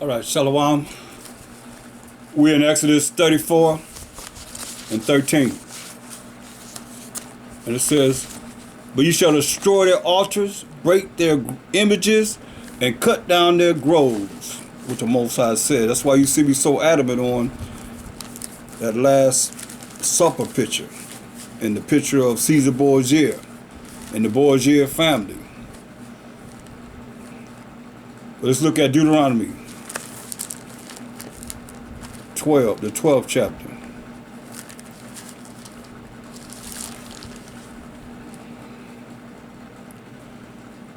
All right, Shalom. We're in Exodus 34 and 13. And it says, "But you shall destroy their altars, break their images, and cut down their groves," which the Most High said. That's why you see me so adamant on that Last Supper picture and the picture of Caesar Borgia and the Borgia family. But let's look at Deuteronomy 12, the 12th chapter.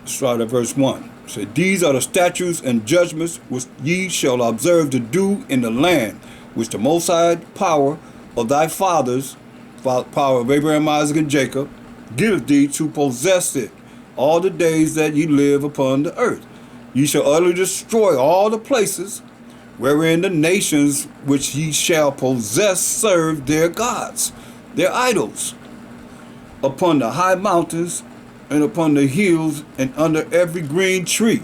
Let's start at verse 1. It said, "These are the statutes and judgments which ye shall observe to do in the land which the Most High power of thy fathers, power of Abraham, Isaac, and Jacob, giveth thee to possess it all the days that ye live upon the earth. Ye shall utterly destroy all the places wherein the nations which ye shall possess serve their gods, their idols, upon the high mountains and upon the hills and under every green tree."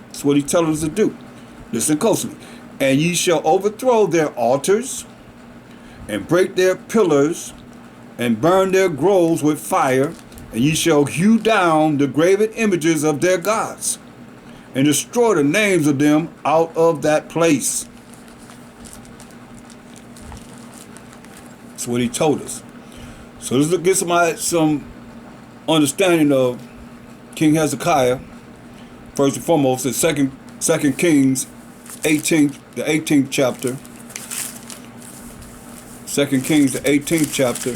That's what he tells us to do. Listen closely. "And ye shall overthrow their altars and break their pillars and burn their groves with fire, and ye shall hew down the graven images of their gods and destroy the names of them out of that place." That's what he told us. So let's get some understanding of King Hezekiah. First and foremost, in Second Kings 18th, the 18th chapter. 2 Kings, the 18th chapter.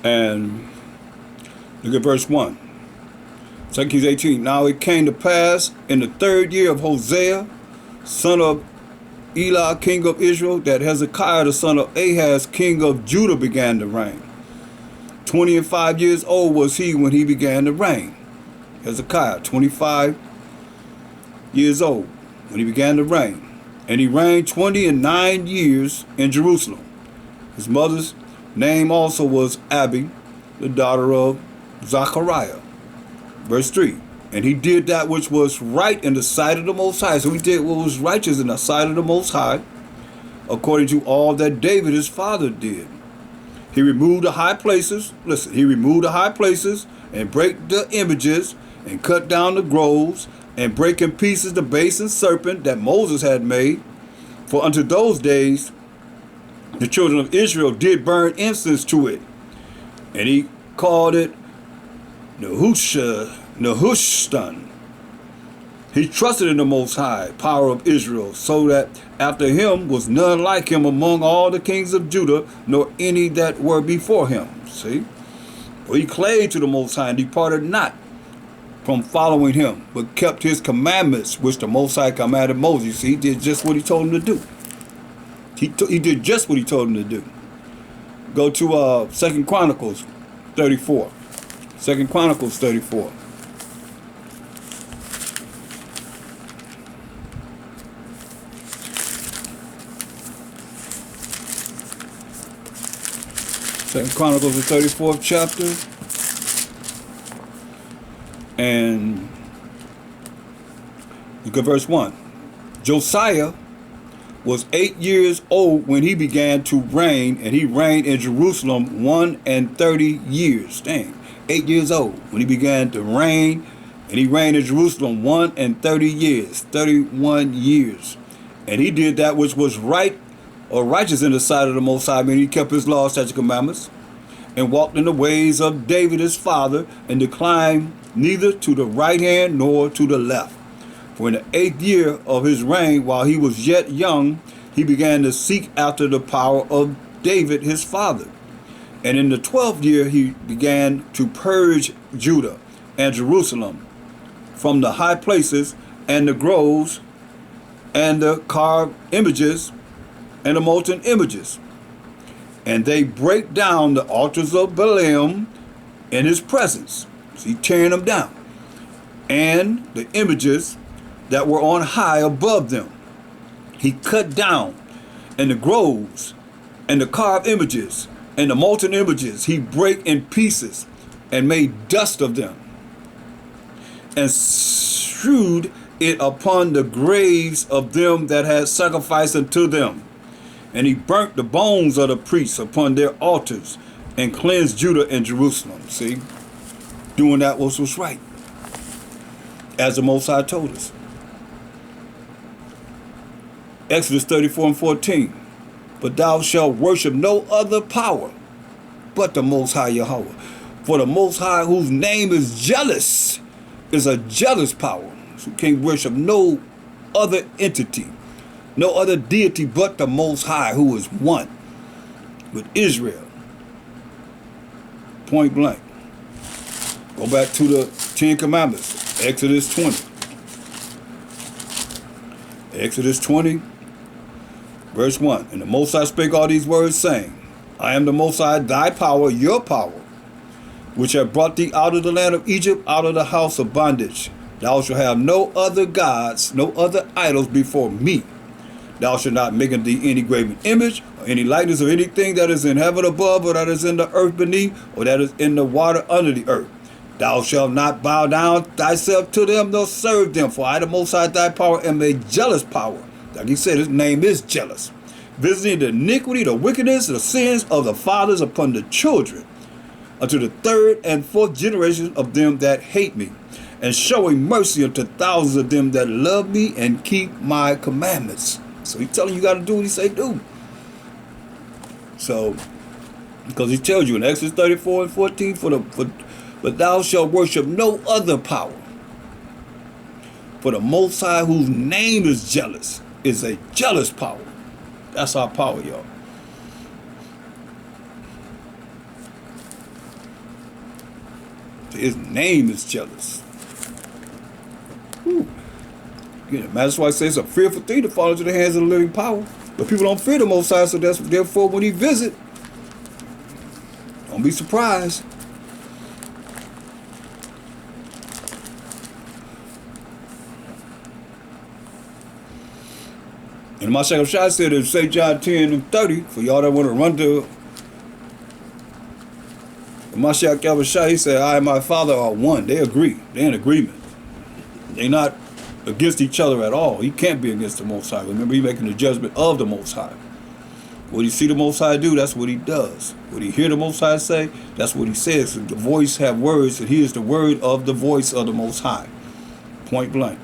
And look at verse 1. 2 Kings 18. "Now it came to pass in the 3rd year of Hosea, son of Elah, king of Israel, that Hezekiah, the son of Ahaz, king of Judah, began to reign. 25 years old was he when he began to reign." Hezekiah, 25 years old when he began to reign. "And he reigned 29 years in Jerusalem. His mother's name also was Abi, the daughter of Zachariah." Verse 3. "And he did that which was right in the sight of the Most High." So he did what was righteous in the sight of the Most High, according to all that David his father did. He removed the high places. Listen, he removed the high places and break the images and cut down the groves and break in pieces the basin serpent that Moses had made. For unto those days the children of Israel did burn incense to it. And he called it Nehushtan. He trusted in the Most High power of Israel, so that after him was none like him among all the kings of Judah, nor any that were before him. See? For he clave to the Most High and departed not from following him, but kept his commandments, which the Most High commanded Moses. See, he did just what he told him to do. He did just what he told him to do. Go to 2 Chronicles 34. 2 Chronicles 34. Second Chronicles, the 34th chapter. And look at verse 1. "Josiah was 8 years old when he began to reign, and he reigned in Jerusalem 31 years." Dang, 8 years old when he began to reign, and he reigned in Jerusalem 31 years, 31 years. "And he did that which was right or righteous in the sight of the Most High," meaning he kept his laws, statutes, commandments, "and walked in the ways of David his father, and declined neither to the right hand nor to the left. For in the 8th year of his reign, while he was yet young, he began to seek after the power of David his father. And in the 12th year he began to purge Judah and Jerusalem from the high places and the groves and the carved images and the molten images. And they break down the altars of Balaam in his presence." See, tearing them down. "And the images that were on high above them. He cut down, and the groves, and the carved images, and the molten images he brake in pieces, and made dust of them, and strewed it upon the graves of them that had sacrificed unto them. And he burnt the bones of the priests upon their altars, and cleansed Judah and Jerusalem. See, doing that was right, as the Most High told us. Exodus 34:14. But thou shalt worship no other power but the Most High Yahweh. For the Most High, whose name is jealous, is a jealous power. So you can't worship no other entity, no other deity but the Most High, who is one with Israel. Point blank. Go back to the Ten Commandments. Exodus 20. Exodus 20. Verse 1. And the Most High spake all these words, saying, I am the Most High, thy power, your power, which have brought thee out of the land of Egypt, out of the house of bondage. Thou shalt have no other gods, no other idols before me. Thou shalt not make unto thee any graven image, or any likeness of anything that is in heaven above, or that is in the earth beneath, or that is in the water under the earth. Thou shalt not bow down thyself to them, nor serve them. For I, the Most High, thy power, am a jealous power. Like he said, his name is jealous, visiting the iniquity, the wickedness, the sins of the fathers upon the children, unto the third and fourth generation of them that hate me, and showing mercy unto thousands of them that love me and keep my commandments. So he's telling you got to do what he say do. So, because he tells you in Exodus 34:14, but thou shalt worship no other power. For the Most High, whose name is jealous, is a jealous power. That's our power, y'all. His name is jealous. Whew. Yeah, that's why I say it's a fearful thing to fall into the hands of the living power. But people don't fear the Most High, so therefore when he visit, don't be surprised. And Mashiach Shai said in St. John 10:30, for y'all that want to run to Mashiach Shai, he said, I and my Father are one. They agree. They're in agreement. They're not against each other at all. He can't be against the Most High. Remember, he's making the judgment of the Most High. What he see the Most High do, that's what he does. What he hear the Most High say, that's what he says. The voice have words, and he is the word of the voice of the Most High. Point blank.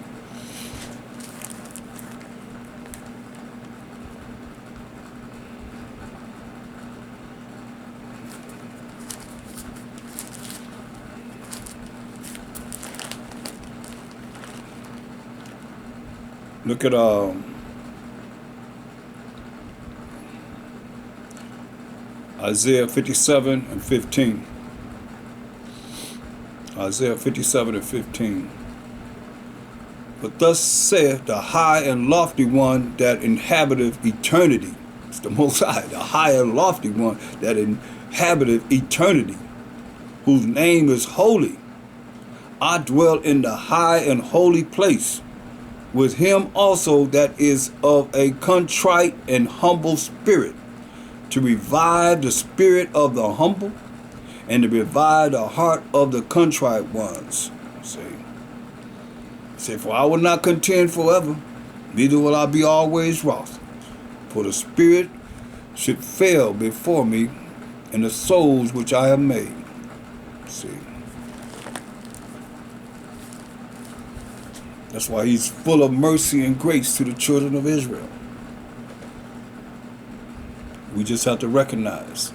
Look at Isaiah 57:15. Isaiah 57:15. But thus saith the high and lofty one that inhabiteth eternity. It's the Most High, the high and lofty one that inhabiteth eternity, whose name is holy. I dwell in the high and holy place, with him also that is of a contrite and humble spirit, to revive the spirit of the humble, and to revive the heart of the contrite ones. See? Say, for I will not contend forever, neither will I be always wroth. For the spirit should fail before me, and the souls which I have made. See? That's why he's full of mercy and grace to the children of Israel. We just have to recognize.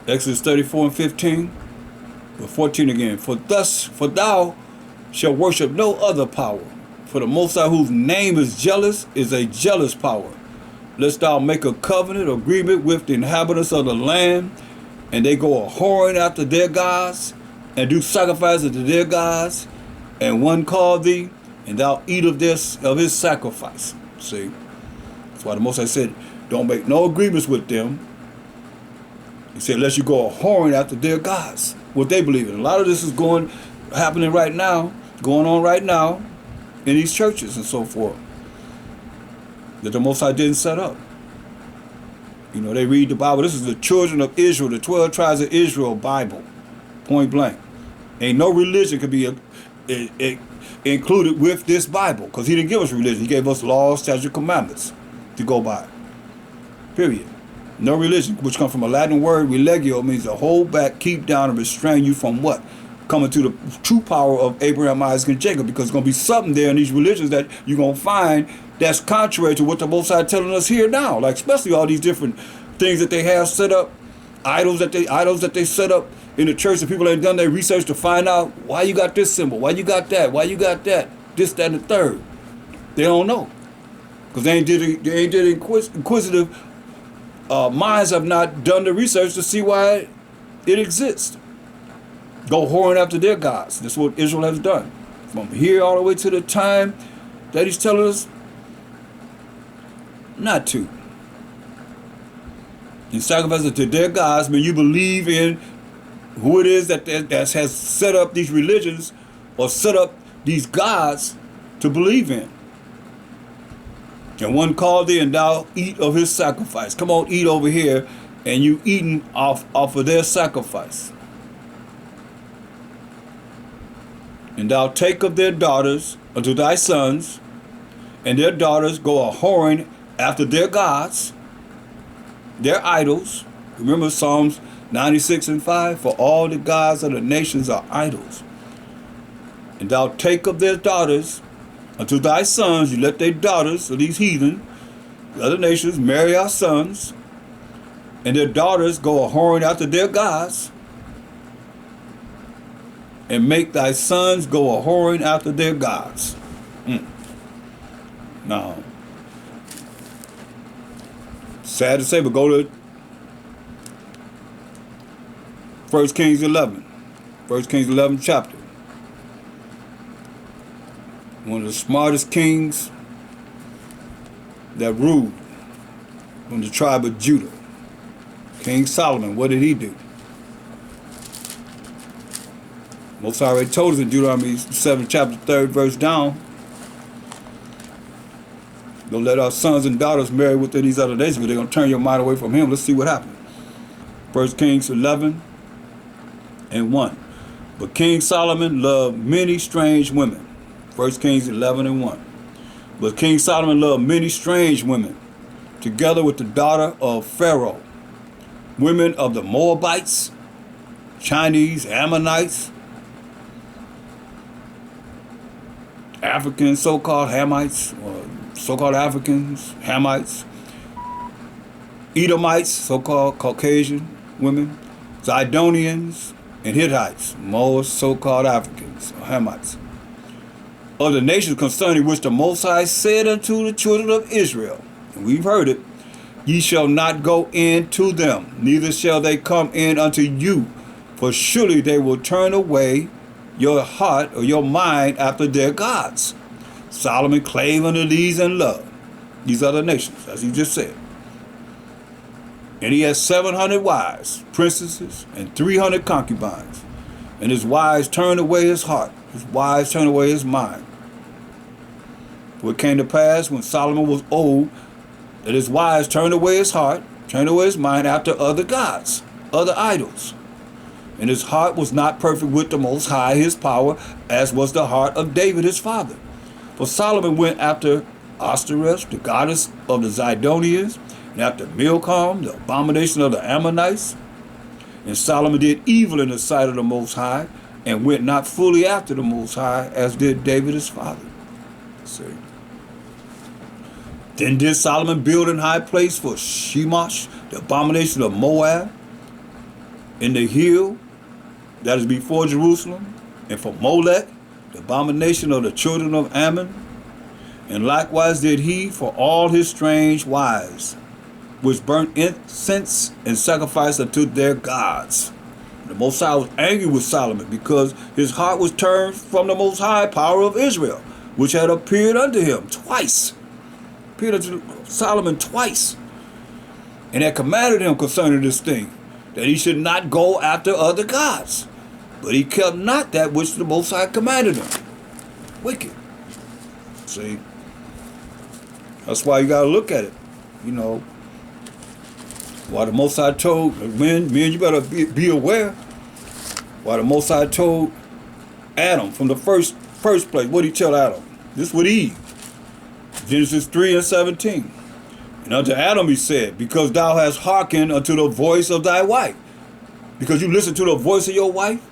Exodus 34:15, but 14 again. For thou shalt worship no other power. For the Most High, whose name is jealous, is a jealous power. Lest thou make a covenant or agreement with the inhabitants of the land, and they go a whoring after their gods, and do sacrifices to their gods, and one call thee, and thou eat of his sacrifice. See? That's why the Most High said, don't make no agreements with them. He said, unless you go a whoring after their gods, what they believe in. A lot of this is happening right now going on right now in these churches and so forth that the Most High didn't set up. You know, they read the Bible. This is the children of Israel, the 12 tribes of Israel Bible, point blank. Ain't no religion could be included with this Bible, because he didn't give us religion. He gave us laws, statutes, commandments to go by. Period. No religion, which comes from a Latin word, religio, means to hold back, keep down, and restrain you from what? Coming to the true power of Abraham, Isaac, and Jacob, because there's going to be something there in these religions that you're going to find that's contrary to what the Most High telling us here now. Like especially all these different things that they have set up, idols that they set up in the church, that people ain't done their research to find out why you got this symbol, why you got that, why you got that, this, that, and the third. They don't know, because they ain't did inquisitive minds have not done the research to see why it exists. Go whoring after their gods. That's what Israel has done. From here all the way to the time that he's telling us not to. And sacrificing to their gods, when you believe in who it is that has set up these religions or set up these gods to believe in. And one called thee, and thou eat of his sacrifice. Come on, eat over here, and you eating off of their sacrifice. And thou take of their daughters unto thy sons, and their daughters go a whoring after their gods, their idols. Remember Psalms 96:5, for all the gods of the nations are idols. And thou take of their daughters unto thy sons, you let their daughters, so these heathen, the other nations, marry our sons, and their daughters go a whoring after their gods, and make thy sons go a whoring after their gods. Now, sad to say, but go to 1 Kings 11. 1 Kings 11 chapter. One of the smartest kings that ruled from the tribe of Judah. King Solomon, what did he do? Most High already told us in Deuteronomy 7 chapter 3rd verse down. Don't let our sons and daughters marry within these other nations, because they're going to turn your mind away from him. Let's see what happened. 1 Kings 11 and 1. But King Solomon loved many strange women. 1 Kings 11 and 1. But King Solomon loved many strange women, together with the daughter of Pharaoh, women of the Moabites, Chinese, Ammonites, African so-called Hamites, or so-called Africans, Hamites, Edomites, so-called Caucasian women, Zidonians, and Hittites, most so-called Africans, or Hamites, of the nations concerning which the Most High said unto the children of Israel, and we've heard it, ye shall not go in to them, neither shall they come in unto you, for surely they will turn away your heart or your mind after their gods. Solomon clave unto these in love, these other nations, as he just said. And he had 700 wives, princesses, and 300 concubines. And his wives turned away his heart, his wives turned away his mind. For it came to pass when Solomon was old, that his wives turned away his heart, turned away his mind after other gods, other idols. And his heart was not perfect with the Most High, his power, as was the heart of David his father. For Solomon went after Ashtoreth, the goddess of the Zidonians, and after Milcom, the abomination of the Ammonites. And Solomon did evil in the sight of the Most High, and went not fully after the Most High, as did David his father. See. Then did Solomon build an high place for Shemosh, the abomination of Moab, in the hill that is before Jerusalem, and for Molech, the abomination of the children of Ammon. And likewise did he for all his strange wives, which burnt incense and sacrificed unto their gods. The Most High was angry with Solomon, because his heart was turned from the Most High power of Israel, which had appeared unto him twice. Appeared unto Solomon twice, and had commanded him concerning this thing, that he should not go after other gods. But he kept not that which the Most High commanded him. wicked. See? That's why you got to look at it. You know, why the Most High told men, you better be aware. Why the Most High told Adam from the first place. What did he tell Adam? This is what Eve. Genesis 3:17. And unto Adam he said, because thou hast hearkened unto the voice of thy wife. Because you listen to the voice of your wife,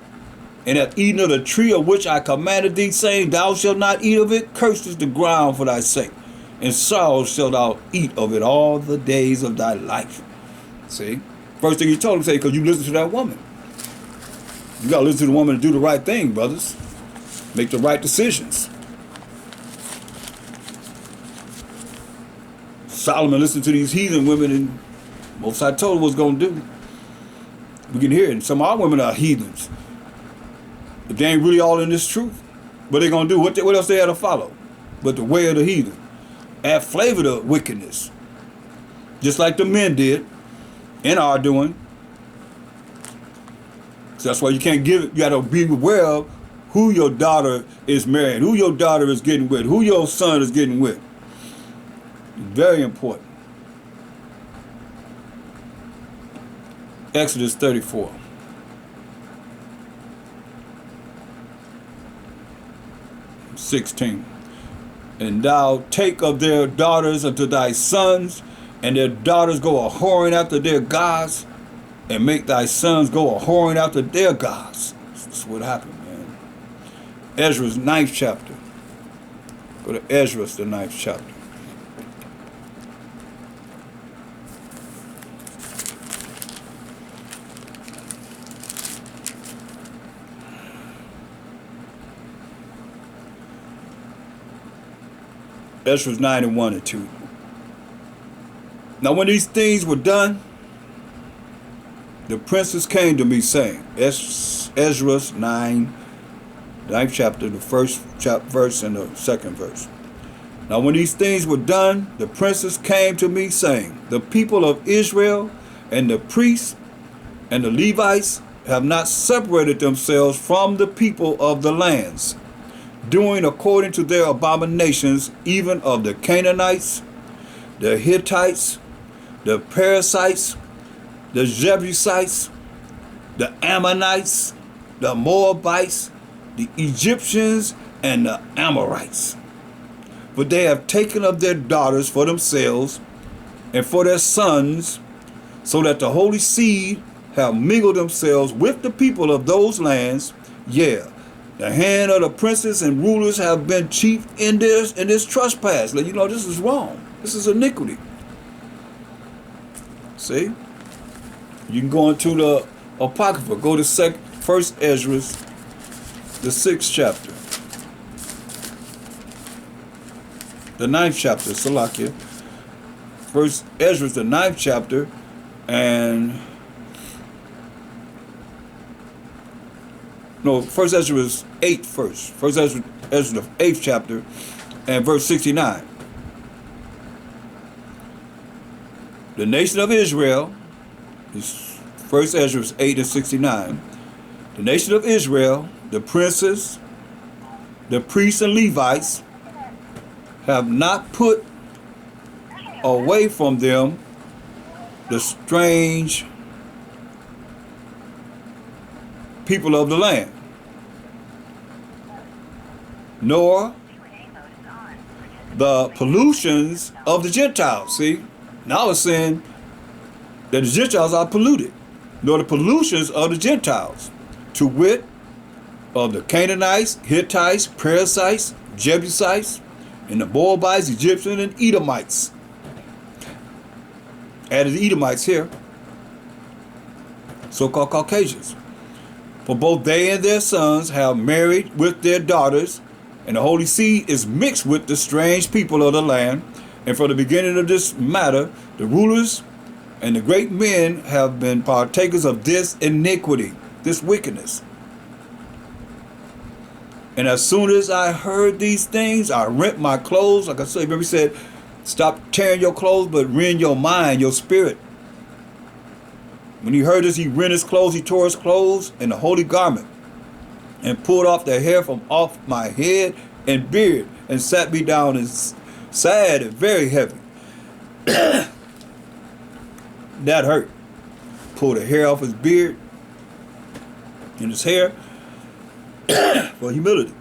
and hast eaten of the tree of which I commanded thee, saying, thou shalt not eat of it, cursed is the ground for thy sake, and sorrow shalt thou eat of it all the days of thy life. See? First thing he told him, say, because you listen to that woman. You got to listen to the woman and do the right thing, brothers. Make the right decisions. Solomon listened to these heathen women, and Most High told him what was going to do. We can hear it. And some of our women are heathens. But they ain't really all in this truth. What they going to do? What else they had to follow? But the way of the heathen. Add flavor to wickedness. Just like the men did and are doing. So that's why you can't give it. You got to be aware of who your daughter is marrying, who your daughter is getting with, who your son is getting with. Very important. Exodus 34. (16) And thou take of their daughters unto thy sons, and their daughters go a whoring after their gods, and make thy sons go a whoring after their gods. That's what happened, man. Ezra's 9th chapter. Go to Ezra's, the 9th chapter. Ezra's 9:1-2. Now when these things were done, the princes came to me saying, Ezra's 9th chapter, the first verse and the second verse. Now when these things were done, the princes came to me saying, the people of Israel and the priests and the Levites have not separated themselves from the people of the lands, doing according to their abominations, even of the Canaanites, the Hittites, the Perizzites, the Jebusites, the Ammonites, the Moabites, the Egyptians, and the Amorites. But they have taken of their daughters for themselves and for their sons, so that the holy seed have mingled themselves with the people of those lands. Yeah, the hand of the princes and rulers have been chief in this trespass. You know, this is wrong. This is iniquity. See? You can go into the Apocrypha. Go to 1st Ezra, the 6th chapter. The 9th chapter, Salakia. 1st Ezra, the 9th chapter, and no, 1st Ezra is 8 first. 1st Ezra, the 8th chapter, and verse 69. The nation of Israel, is 1st Ezra 8:69. The nation of Israel, the princes, the priests and Levites, have not put away from them the strange people of the land, nor the pollutions of the Gentiles. See, now it's saying that the Gentiles are polluted, nor the pollutions of the Gentiles, to wit, of the Canaanites, Hittites, Perizzites, Jebusites, and the Moabites, Egyptians, and Edomites. Added the Edomites here, so-called Caucasians. For both they and their sons have married with their daughters, and the holy seed is mixed with the strange people of the land. And from the beginning of this matter, the rulers and the great men have been partakers of this iniquity, this wickedness. And as soon as I heard these things, I rent my clothes. Like I said, remember he said, stop tearing your clothes, but rend your mind, your spirit. When he heard this, he rent his clothes, he tore his clothes and the holy garment, and pulled off the hair from off my head and beard, and sat me down and sad and very heavy. That hurt. Pulled the hair off his beard and his hair for humility.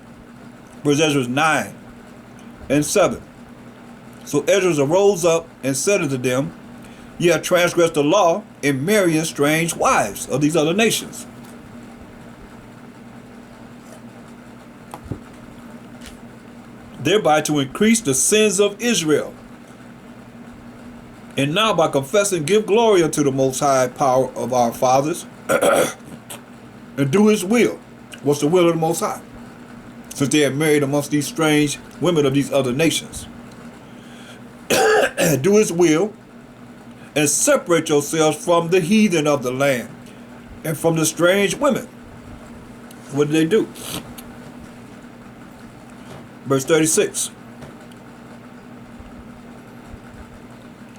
Verse Ezra 9 and 7. So Ezra arose up and said unto them, Ye have transgressed the law in marrying strange wives of these other nations. Thereby to increase the sins of Israel. And now by confessing, give glory unto the most high power of our fathers, and do his will. What's the will of the Most High? Since they have married amongst these strange women of these other nations. Do his will, and separate yourselves from the heathen of the land, and from the strange women. What did they do? Verse 36.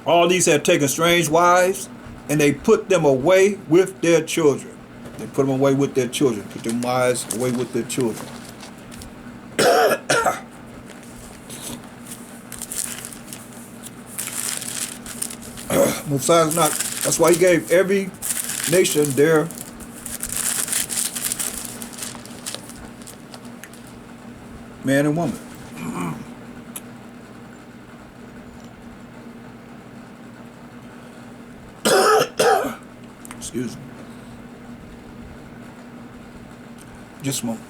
All these had taken strange wives, and they put them away with their children. They put them away with their children. Put them wives away with their children. Mosiah's not. That's why he gave every nation their man and woman. Excuse me. Just a moment.